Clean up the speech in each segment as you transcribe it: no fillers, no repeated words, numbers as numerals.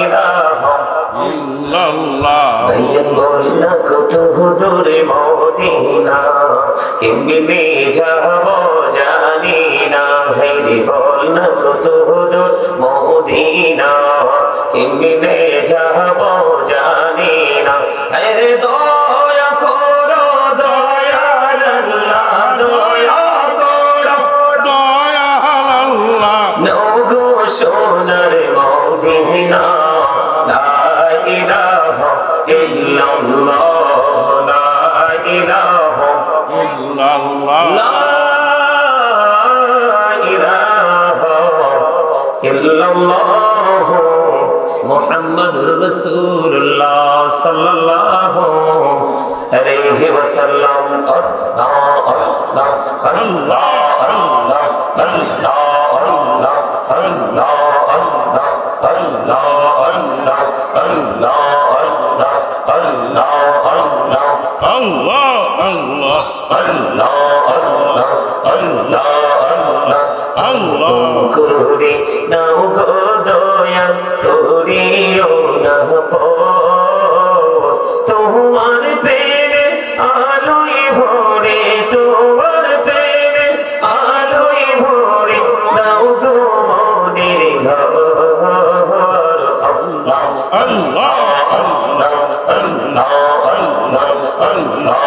ইলাহা ইল্লাল্লাহ ভাইজান বলনা কত দূরে মদিনা কেমনে যাব জানি না ভাইরে বলনা কত দূর মদিনা কেমনে যাব জানি না আরে দয়া করো দয়াল আল্লাহ দয়া করো দয়াল আল্লাহ নগো সোনার মদিনা লা ইলাহা ইল্লাল্লাহ লা ইলাহা ইল্লাল্লাহ লা ইলাহা ইল্লাল্লাহ মুহাম্মাদুর রাসূলুল্লাহ সাল্লাল্লাহু আলাইহি ওয়াসাল্লাম আল্লাহ আল্লাহ আল্লাহ আল্লাহ আল্লাহ আল্লাহ আল্লাহ আল্লাহ আল্লাহ আল্লাহ আল্লাহ আল্লাহ আল্লাহ আল্লাহ আল্লাহ আল্লাহ আল্লাহ আল্লাহ আল্লাহ করে নাও গো দয়া করিও না তোমার প্রেমে আলোয় ভরে তোমার প্রেমে আলোয় ভরে নাও গো মনের ঘর আল্লাহ আল্লাহ আল্লাহ আল্লাহ আল্লাহ আল্লাহ আল্লাহ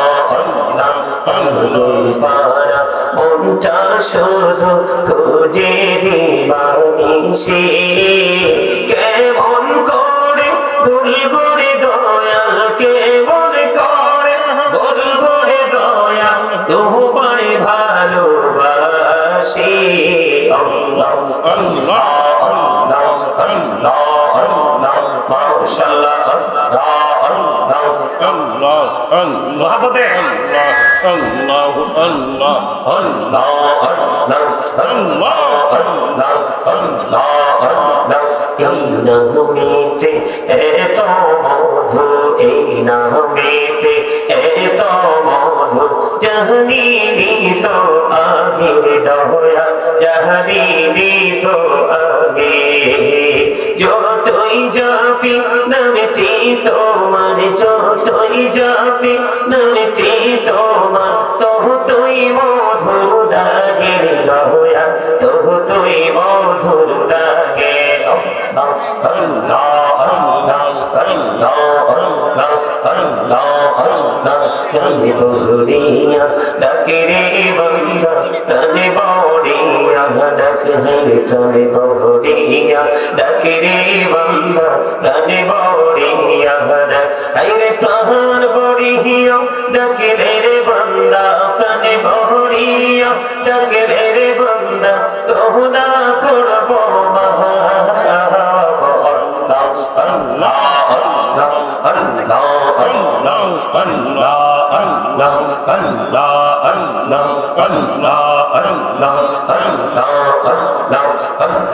আল্লাহ পারা মনটা শুধু খুঁজে দিবানিশি কেমন করে বলবো রে দয়াল কেমন করে বলবো রে দয়াল তোমায় ভালোবাসি আল্লাহ আল্লাহ আল্লাহ আল্লাহ আল্লাহ মাশাআল্লাহ আল্লাহ আল্লাহ আল্লাহ আল্লাহ বলে আল্লাহ আল্লাহ আল্লাহ আল্লাহ আল্লাহ আল্লাহ আল্লাহ আল্লাহ এই নামেতে এত মধু এই নামেতে এত মধু জাহানিনি তো আগের দয়া জাহানিনি তো আগে যতই যাবি নামটি তোমার যতই যাবি নামটি তোমার ততই মধুর লাগে দয়া ততই মধুর লাগে আল্লাহ আল্লাহ আল্লাহ আল্লাহ আল্লাহ আল্লাহ আল্লাহ কানে বহরিয়া ডাকে রে বান্দা কানে বহরিয়া ডাক হে কানে বহরিয়া ডাকে রে বান্দা কানে বহরিয়া ডাক আইরে প্রাণ বহরিয়া ডাকে রে বান্দা কানে বহরিয়া ডাকে রে বান্দা তোহনা করব মহা Allah Allah Allah Allah Allah Allah Allah Allah Allah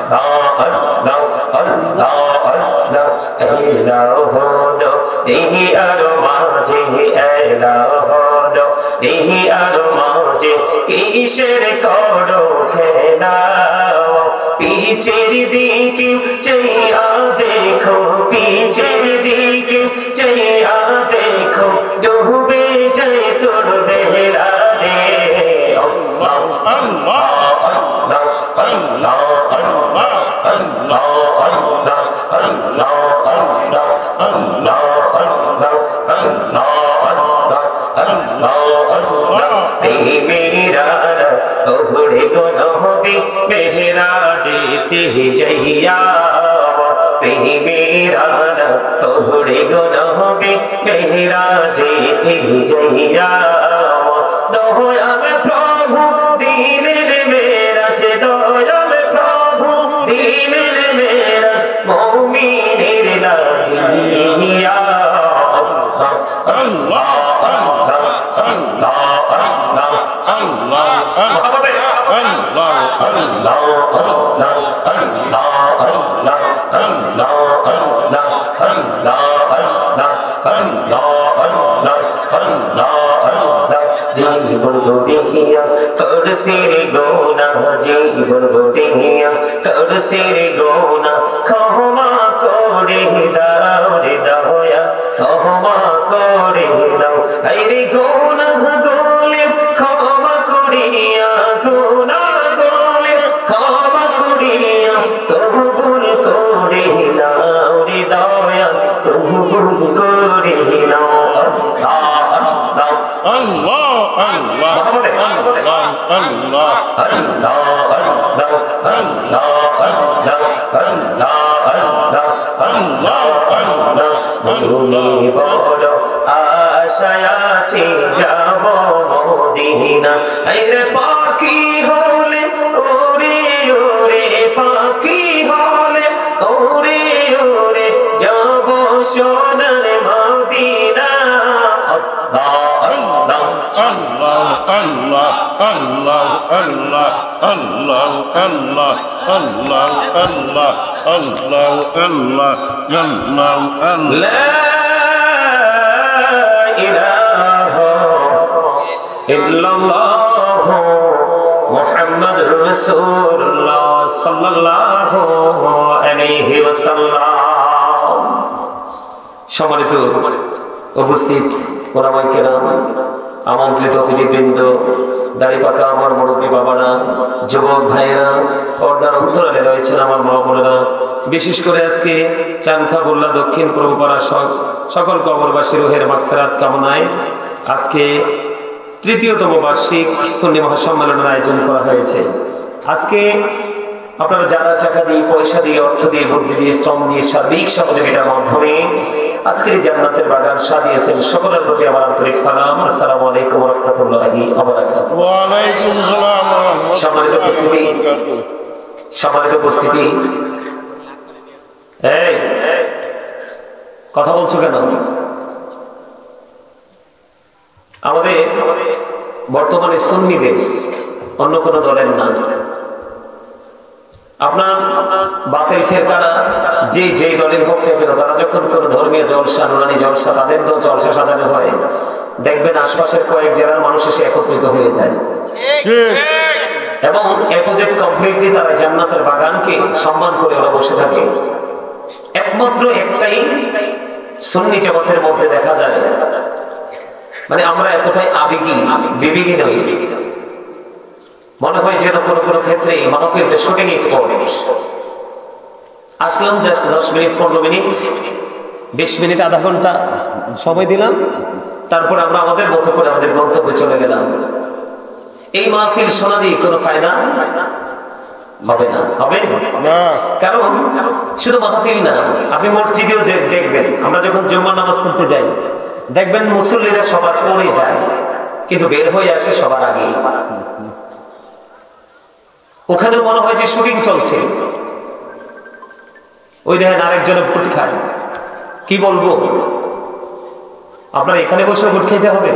Allah Allah Allah Elahu do dihi aromaje Elahu do dihi aromaje kisher koro khela पीछेर दिके चैया देखो पीछेर दिके चैया देखो डूबे जाए तोर बेहरा रे अल्लाह अल्लाह अल्लाह अल्लाह अल्लाह अल्लाह अल्लाह अल्लाह अल्लाह अल्लाह अल्लाह अल्लाह अल्लाह मेरा ओहरे गोनबी मेहराजे ती जइया मेरा ओहरे गोनबी मेहराजे ती जइया दयाल प्रभु दीনের মেরাজ দয়াল প্রভু দীনের মেরাজ মুমিনের লাগিয়া আল্লাহ আল্লাহ আল্লাহ আল্লাহ আল্লাহ আল্লাহ মহব্বতে আল্লাহ আল্লাহ আল্লাহ আল্লাহ আল্লাহ আল্লাহ আল্লাহ আল্লাহ আল্লাহ আল্লাহ আল্লাহ আল্লাহ আল্লাহ জীবন বড়িয়া করছে রে গোনা জীবন বড়িয়া করছে রে গোনা ক্ষমা করে আশায় আছি যাব মদিনা। আরে পাখি হলে ওরে ওরে পাখি হলে ওরে ওরে যাব সোনার মদিনা। আল্লাহ আল্লাহ আল্লাহ আল্লাহ আল্লাহ আল্লাহ আল্লাহ আল্লাহ আল্লাহ আল্লাহ আল্লাহ আল্লাহ আল্লাহ লা ইলাহা ইল্লাল্লাহ মুহাম্মাদুর রাসূলুল্লাহ সাল্লাল্লাহু আলাইহি ওয়াসাল্লাম। সম্মানিত উপস্থিত ওলামায়ে কেরাম, আমন্ত্রিত অতিথিবৃন্দ, দাড়ি পাকা আমার মুরব্বী বাবারা, যুবক ভাইয়েরা, পর্দার অন্তরালে রয়েছেন আমার মা বোনেরা, বিশেষ করে আজকে চানখাবুল্লা দক্ষিণ প্রভুপাড়া সকল কবরবাসী রুহের মাগফিরাত কামনায় আজকে তৃতীয়তম বার্ষিক সুন্নি মহাসম্মেলনের আয়োজন করা হয়েছে। আজকে আপনারা যারা টাকা দিয়ে, পয়সা দিয়ে, অর্থ দিয়ে, বুদ্ধি দিয়ে, শ্রম দিয়ে, সার্বিক সহযোগিতার মাধ্যমে আজকের এই জান্নাতের বাগান সাজিয়েছেন, সকলের প্রতি আমার আন্তরিক সালাম। আসসালামু আলাইকুম ওয়া রাহমাতুল্লাহি ওয়া বারাকাতুহু। ওয়া আলাইকুম আসসালাম। সম্মানিত উপস্থিতি, সম্মানিত উপস্থিতি, এই কথা বলছো কেন? আমাদের বর্তমানে সুন্নি দেশ, অন্য কোনো দলের না। আপনার বাতিল ফেরকারা যে দলের হোক না কেন, তারা যখন কোনো ধর্মীয় জলসা, নুরানি জলসা, তাদের জলসা সাজানো হয়, দেখবেন আশপাশের কয়েক জেলার মানুষ এসে একত্রিত হয়ে যায় এবং এতজেট কমপ্লিটলি তারা জান্নাতের বাগানকে সম্মান করে ওরা বসে থাকে। একমাত্র একটাই সুন্নি জামাতের মধ্যে দেখা যায়, মানে আমরা এতটাই আবেগী, বিবেকী নই। মনে হয় যেন কোনো কোনো ক্ষেত্রে মাহফিলটা শুটিং স্পট। আসলাম জাস্ট 10 মিনিট, 15 মিনিট, 20 মিনিট, আধা ঘন্টা সময় দিলাম, তারপর আমরা আমাদের মতো করে আমাদের গন্তব্যে চলে গেলাম। এই মাহফিল শোনা দিয়ে কোনো ফায়দা হবে না, হবে না। কারণ শুধু মাহফিল না, আপনি মসজিদেও দেখবেন, আমরা যখন জুম্মার নামাজ পড়তে যাই, দেখবেন মুসল্লিরা সবার পরে যায়, কিন্তু বের হয়ে আসে সবার আগে। ওখানে মনে হয় যে শুটিং চলছে। ওই দেখেন আরেকজনে ভোট খায়। কি বলবো, আপনার এখানে বসে ভোট খেতে হবে?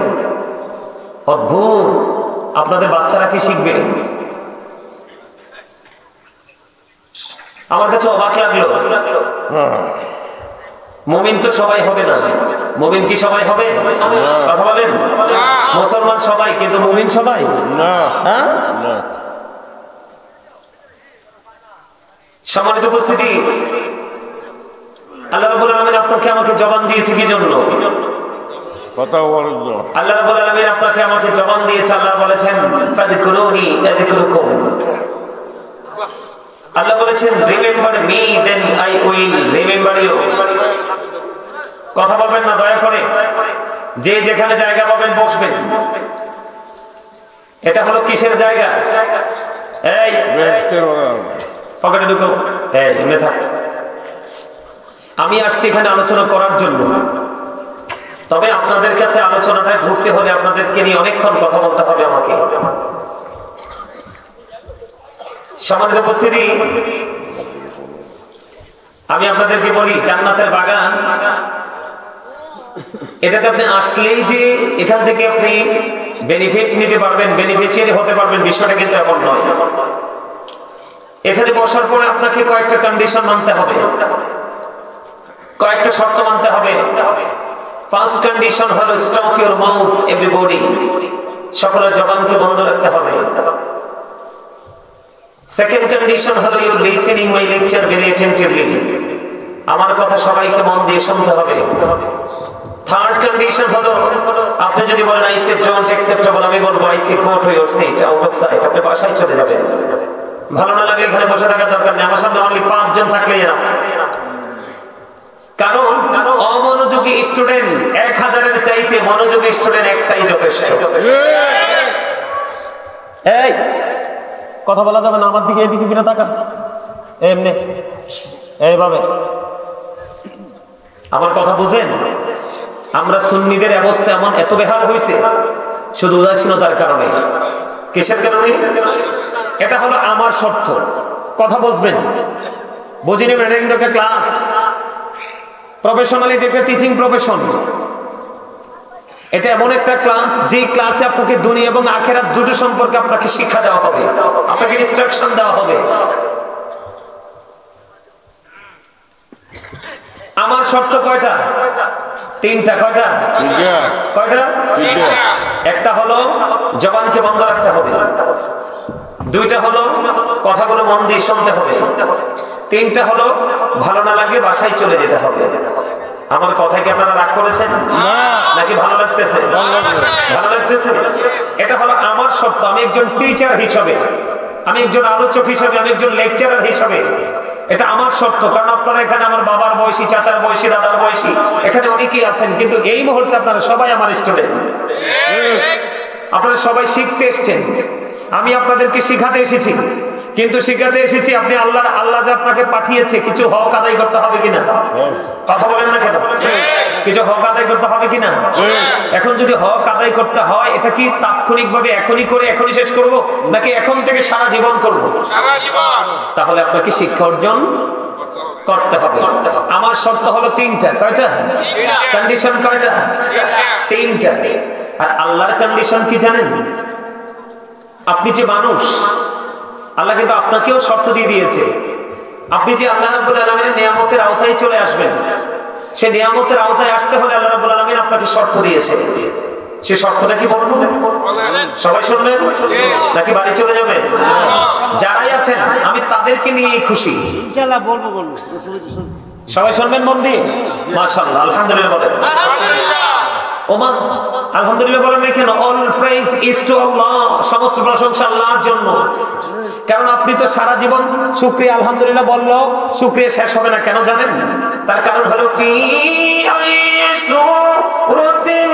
অদ্ভুত। আপনাদের বাচ্চারা কি শিখবে? আমার কাছে অবাক লাগলো। মুমিন তো সবাই হবে না। মুমিন কি সবাই হবে? কথা বলেন। মুসলমান সবাই, কিন্তু মুমিন সবাই না। হ্যাঁ, না। সম্মানিত উপস্থিতি, আল্লাহ রাব্বুল আলামিন আপনাকে আমাকে জবান দিয়েছে কি জন্য? কথা বলেন। আল্লাহ রাব্বুল আলামিন আপনাকে আমাকে জবান দিয়েছে। আল্লাহ বলেছেন ফাযকুরুনি আযকুরুকুম। আল্লাহ বলেছেন remember me then I will remember you. কথা বলবেন না দয়া করে, যে যেখানে জায়গা পাবেন বসবেন। এটা হলো কিসের জায়গা? এই পকেটে ঢুকো, এমনি থাক। আমি আসছি এখানে আলোচনা করার জন্য, তবে আপনাদের কাছে আলোচনাটায় ঢুকতে হলে আপনাদেরকে নিয়ে অনেকক্ষণ কথা বলতে হবে আমাকে। সম্মানিত উপস্থিতি, আমি আপনাদেরকে বলি, জান্নাতের বাগান, এটাতে আপনি আসলেই যে এখান থেকে আপনি বেনিফিট নিতে পারবেন, বেনিফিশিয়ারি হতে পারবেন, বিষয়টা কিন্তু এমন নয়। এখানে বসার পরে আপনাকে কয়েকটা কন্ডিশন মানতে হবে, কয়েকটা শর্ত মানতে হবে। ফার্স্ট কন্ডিশন হলো স্টপ ইউর মাউথ এভরিবডি, সকলের জবানকে বন্ধ রাখতে হবে। সেকেন্ড কন্ডিশন হলো you listening my lecture very attentively, আমার কথা সবাইকে মন দিয়ে শুনতে হবে। থার্ড কন্ডিশন হলো আপনি যদি বলেন আই সে ডোন্ট অ্যাকসেপ্টেবল, আমি বলবো I say go to your seat, out of sight, আপনি বাসায় চলে যাবেন। ভালো না লাগলে এখানে বসে থাকার দরকার নেই, আমার সামনে অনলি 5 জন থাকলেই এনাফ। কারণ অমনোযোগী স্টুডেন্ট 1000-এর চাইতে মনোযোগী স্টুডেন্ট একটাই যথেষ্ট। এই কথা বলা যাবে না, আমার দিকে এদিকে ফিরে তাকান, এমনি এইভাবে। আমার কথা বুঝেন? আমরা সুন্নিদের অবস্থা এমন এত বেহাল হয়েছে শুধু উদাসীনতার কারণে। কিসের কারণে? এটা হলো আমার শর্ত, কথা বুঝবেন। বুঝিনি ম্যানেজিং একটা ক্লাস, প্রফেশনালি একটা টিচিং প্রফেশন। এটা এমন একটা ক্লাস যে ক্লাসে আপনাকে দুনিয়া এবং আখিরাত দুটো সম্পর্কে আপনাকে শিক্ষা দেওয়া হবে, আপনাকে ইনস্ট্রাকশন দেওয়া হবে। আমার শর্ত কয়টা? তিনটা। কয়টা? কয়টা? একটা হলো জবানকে বন্ধ রাখতে হবে, দুইটা হলো কথাগুলো মন দিয়ে শুনতে হবে, তিনটা হলো ভালো না লাগে বাসায় চলে যেতে হবে। আমার কথায় কি আপনারা রাগ করেছেন নাকি ভালো লাগতেছে? ভালো লাগতেছে। এটা হলো আমার শর্ত। আমি একজন টিচার হিসাবে, আমি একজন আলোচক হিসাবে, আমি একজন লেকচারার হিসাবে, এটা আমার শর্ত। কারণ আপনারা এখানে আমার বাবার বয়সী, চাচার বয়সী, দাদার বয়সী এখানে অনেকেই আছেন, কিন্তু এই মুহূর্তে আপনারা সবাই আমার স্টুডেন্ট। আপনারা সবাই শিখতে এসেছেন, আমি আপনাদেরকে শিখাতে এসেছি। কিন্তু শিখাতে এসেছি আপনি আল্লাহ যে আপনাকে পাঠিয়েছে কিছু হক আদায় করতে হবে কিনা? কথা বলেন না কেন? কিছু হক আদায় করতে হবে কিনা? এখন যদি হক আদায় করতে হয়, এটা কি তাৎক্ষণিক ভাবে এখনই করে এখনই শেষ করব, নাকি এখন থেকে সারা জীবন করব? তাহলে আপনাকে শিক্ষা অর্জন করতে হবে। আমার শর্ত হলো তিনটা। কয়টা কন্ডিশন? কয়টা? তিনটা। আর আল্লাহর কন্ডিশন কি জানেন? আপনি যে মানুষ, আল্লাহ কিন্তু আপনাকেও শর্ত দিয়ে দিয়েছে। আপনি যে আল্লাহ রাব্বুল আলামিনের নিয়ামতের আওতায় চলে আসবেন, সে নিয়ামতের আওতায় আসতে হলে আল্লাহ রাব্বুল আলামিন আপনাকে শর্ত দিয়েছে। সে শর্তটা কি বলবো? সবাই শুনবেন নাকি বাড়ি চলে যাবেন? যারাই আছেন আমি তাদেরকে নিয়েই খুশি, ইনশাআল্লাহ বলবো। সবাই শুনবেন মন দিয়ে। মাশাআল্লাহ, আলহামদুলিল্লাহ বলেন। ওমান আলহামদুলিল্লাহ বলেন না কেন? অল প্রেজ ইজ টু আল্লাহ, সমস্ত প্রশংসা আল্লাহর জন্য। কারণ আপনি তো সারা জীবন শুকরিয়া আলহামদুলিল্লাহ বললেও শুকরিয়া শেষ হবে না। কেন জানেন? তার কারণ হলো ফি আইসুরাতিন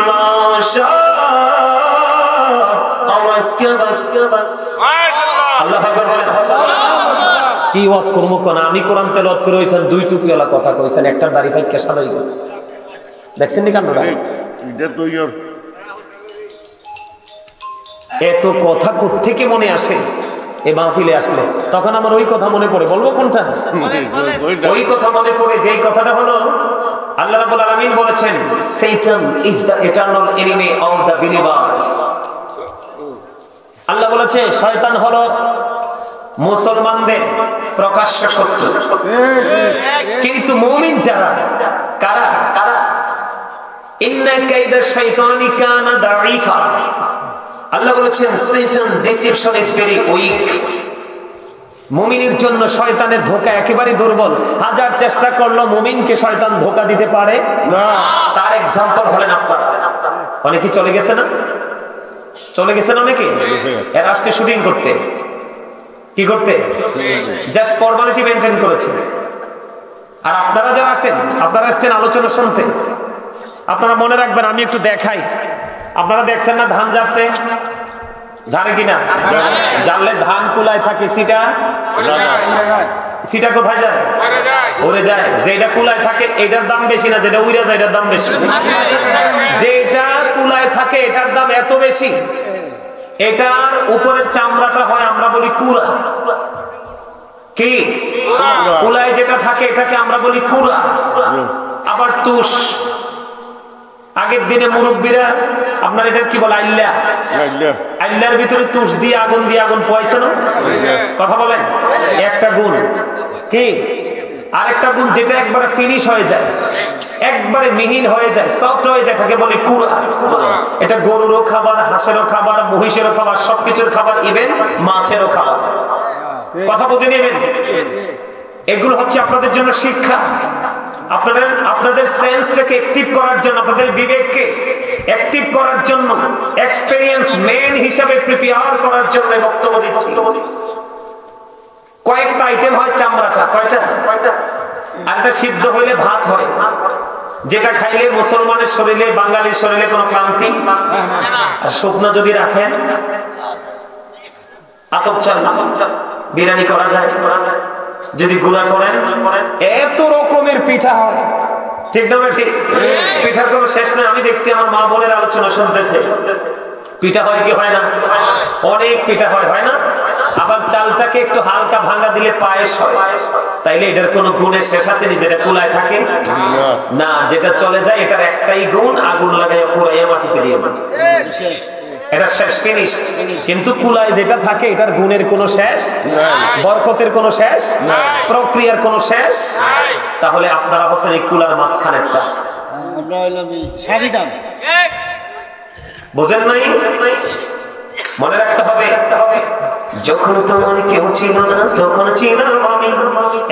মাশা আল্লাহু আকবার বলেন। কি ওয়াজ করবো কোন? আমি কোরআন তেলাওয়াত করে হইছেন, দুই টুপিওয়ালা কথা কইছেন, একটা দাড়ি ফাইকা সাদা হয়ে গেছে। দেখছেন নি কান্ডটা? এত কথা কোত্থেকে মনে আসে এই মাহফিলে আসলে? তখন আমার ওই কথা মনে পড়ে। বলবো কোনটা? ওই কথা মনে পড়ে যেই কথাটা হলো আল্লাহ রাব্বুল আলামিন বলেছেন, Satan is the eternal enemy of the believers। আল্লাহ বলেছে শয়তান হলো মুসলমানদের প্রকাশ্য শত্রু। কিন্তু মুমিন যারা, কারা? ইন্না কাইদা শাইতানি কানা দাঈফা। আল্লাহ বলেছেন Satan deception is very weak। মুমিনের জন্য শয়তানের ধোঁকা একেবারে দুর্বল। হাজার চেষ্টা করলো মুমিনকে শয়তান ধোঁকা দিতে পারে না। তার এক্সাম্পল হলেন আপনারা। অনেকে চলে গেছে না? চলে গেছেন অনেকে। এর আসতে শুটিং করতে, কি করতে? জাস্ট ফর্মালিটি মেইনটেইন করেছে। আর আপনারা যারা আসেন, আপনারা আসছেন আলোচনা শুনতে। আপনারা মনে রাখবেন, আমি একটু দেখাই। আপনারা দেখছেন না ধান জানতে জানে কিনা? জানলে ধান কুলায় থাকে, সিটা কোথায় যায়? উড়ে যায়। যেটা কুলায় থাকে এটার দাম বেশি না, যেটা উড়ে যায় এটার দাম বেশি। যেটা কুলায় থাকে এটার দাম এত বেশি, এটার উপরের চামড়াটা হয় আমরা বলি কুড়া। কি কুলায় যেটা থাকে এটাকে আমরা বলি কুড়া। আবার তুষ, আগের দিনে মুরব্বীরা আপনার এটা কি বলে? আইল্লার ভিতরে তুষ দিয়ে আগুন পোয়াইছে না? কথা বলেন। একটা গুণ কি? আরেকটা গুণ যেটা একবারে ফিনিশ হয়ে যায়, একবারে মিহিন হয়ে যায়, সফট হয়ে যায়, এটাকে বলে কুড়া। এটা গরুরও খাবার, হাঁসেরও খাবার, মহিষেরও খাবার, সবকিছুর খাবার, ইভেন মাছেরও খাবার। কথা বুঝে নেবেন। এগুলো হচ্ছে আপনাদের জন্য শিক্ষা, আপনাদের সেন্সটাকে অ্যাক্টিভ করার জন্য, আপনাদের বিবেককে অ্যাক্টিভ করার জন্য, এক্সপেরিয়েন্স ম্যান হিসাবে প্রিপেয়ার করার জন্য বক্তব্য দিচ্ছি। কয়েকটা আইটেম হয় চামড়াটা। কয়টা? আর এটা সিদ্ধ হইলে ভাত হয়। যেটা খাইলে মুসলমানের শরীরে, বাঙালির শরীরে কোনো ক্লান্তি, আর শুকনো যদি রাখেন আতপ চাল বিরিয়ানি করা যায়, যদি গুঁড়া করেন এত রকমের পিঠা হয়। ঠিক না ঠিক? পিঠার কোনো শেষ নাই। আমি দেখছি আমার মা বোনের আলোচনা শুনতেছে, পিঠা হয় কি হয় না? অনেক পিঠা হয়, হয় না? আবার চালটাকে একটু হালকা ভাঙা দিলে পায়েস হয়। তাইলে এটার কোন গুণের শেষ আছে? যেটা কুলায় থাকে না, যেটা চলে যায় এটার একটাই গুণ, আগুন লাগাইয়া পুরাইয়া মাটিতে দিয়ে এটা শেষ, ফিনিশড। কিন্তু কুলায় যেটা থাকে এটার গুণের কোনো শেষ, বরকতের কোনো শেষ, প্রক্রিয়ার কোনো শেষ। তাহলে আপনারা হচ্ছেন এই কুলার মাঝখানেরটা, বুঝেন নাই? মনে রাখতে হবে, যখন তোমার কেউ ছিল না তখন ছিলাম আমি,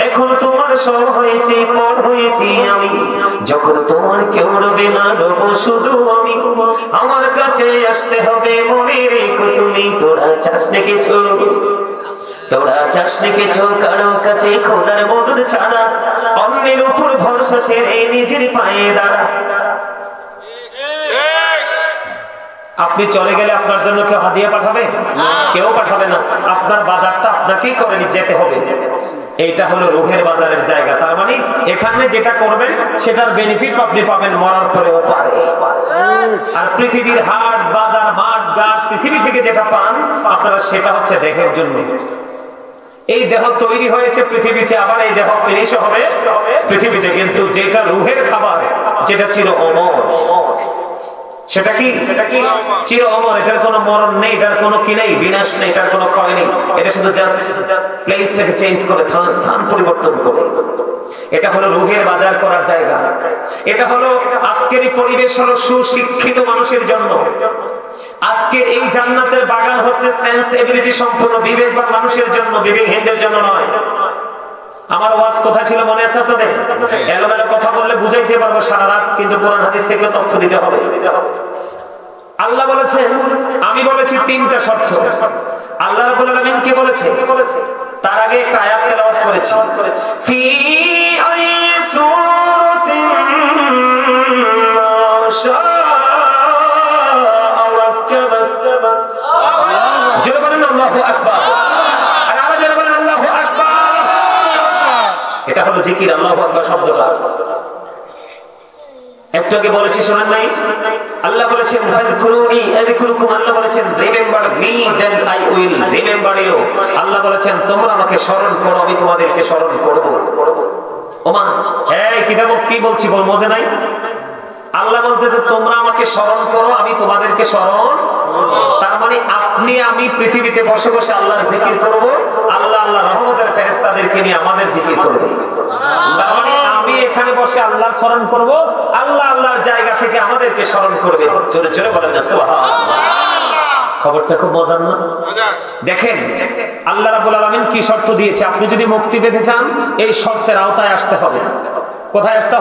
এখন তোমার সব হয়েছে, পর হয়েছি আমি। যখন তোমার কেউ রবে না, রব শুধু আমি। আমার কাছে আসতে হবে, মনে রেখো তুমি। তোরা চাস না কিছু, তোরা চাস না কিছু কারো কাছে খোদার মদদ ছাড়া, অন্যের উপর ভরসা ছেড়ে নিজের পায়ে দাঁড়া। আপনি চলে গেলে আপনার জন্য কেউ হাদিয়া পাঠাবে? কেউ পাঠাবে না। আপনার বাজারটা আপনাকেই করে যেতে হবে। এইটা হলো রুহের বাজারের জায়গা। তার মানে এখানে যেটা করবেন সেটার বেনিফিট আপনি পাবেন মরার পরেও পারে। আর পৃথিবীর হাট বাজার মাঠ ঘাট পৃথিবী থেকে যেটা পান আপনারা, সেটা হচ্ছে দেহের জন্য। এই দেহ তৈরি হয়েছে পৃথিবীতে, আবার এই দেহ ফিনিশ হবে পৃথিবীতে। কিন্তু যেটা রুহের খাবার, যেটা চির অমর, সেটা কি চির অমর। এটার কোনো মরণ নেই, এটার কোনো কি নেই, বিনাশ নেই, এটার কোনো ক্ষয় নেই। এটা শুধু জাস্ট প্লেসটাকে চেঞ্জ করে, স্থান পরিবর্তন করে। এটা হলো রুহের বাজার করার জায়গা। এটা হলো আজকের এই পরিবেশ হলো সুশিক্ষিত মানুষের জন্য। আজকের এই জান্নাতের বাগান হচ্ছে সেন্সিবিলিটি সম্পূর্ণ বিবেকবান মানুষের জন্য, বিবেকহীনদের জন্য নয়। আমার ওয়াজ কোথায় ছিল মনে আছে আপনাদের? এলোমেলো কথা বললে বুঝাইতে পারবো সারা রাত, কিন্তু কোরআন হাদিস থেকে তথ্য দিতে হবে। আল্লাহ বলেছেন, আমি বলেছি তিনটা শর্ত। আল্লাহ রাব্বুল আলামিন কি বলেছে? তার আগে একটা আয়াত তেলাওয়াত করেছি, ফি আইসুরাতিন মাশাআ রাক্কাবাত। জোরে বলেন আল্লাহু আকবার। আর আরো জোরে বলেন আল্লাহু আকবার। এটা হলো জিকির, আল্লাহু আকবার শব্দটা। একটু আগে বলেছি, শোনেন নাই? আল্লাহ বলেছেন ফাযকুরুনি আযকুরুকুম। আল্লাহ বলেছেন remember me then I will remember you. Allah বলেছেন তোমরা আমাকে স্মরণ করো, আমি তোমাদেরকে স্মরণ করব। ওমা এই কিতাব কি বলছি বল মজা নাই? আল্লাহ বলতেছে তোমরা আমাকে স্মরণ করো, আমি তোমাদেরকে স্মরণ। তার মানে আপনি আমি পৃথিবীতে বসে বসে আল্লাহর জিকির করব, আল্লাহ আল্লাহ রহমতের ফেরেশতাদেরকে নিয়ে আমাদের জিকির করবে। তার মানে আমি এখানে বসে আল্লাহর স্মরণ করব, আল্লাহ আল্লাহর জায়গা থেকে আমাদেরকে স্মরণ করবে। জোরে জোরে বলেন না সুবহানাল্লাহ। খবরটা খুব মজার না? দেখেন আল্লাহ রাব্বুল আলামিন কি শর্ত দিয়েছে। আপনি যদি মুক্তি পেতে চান এই শর্তের আওতায় আসতে হবে। কোথায় আসতে হবে?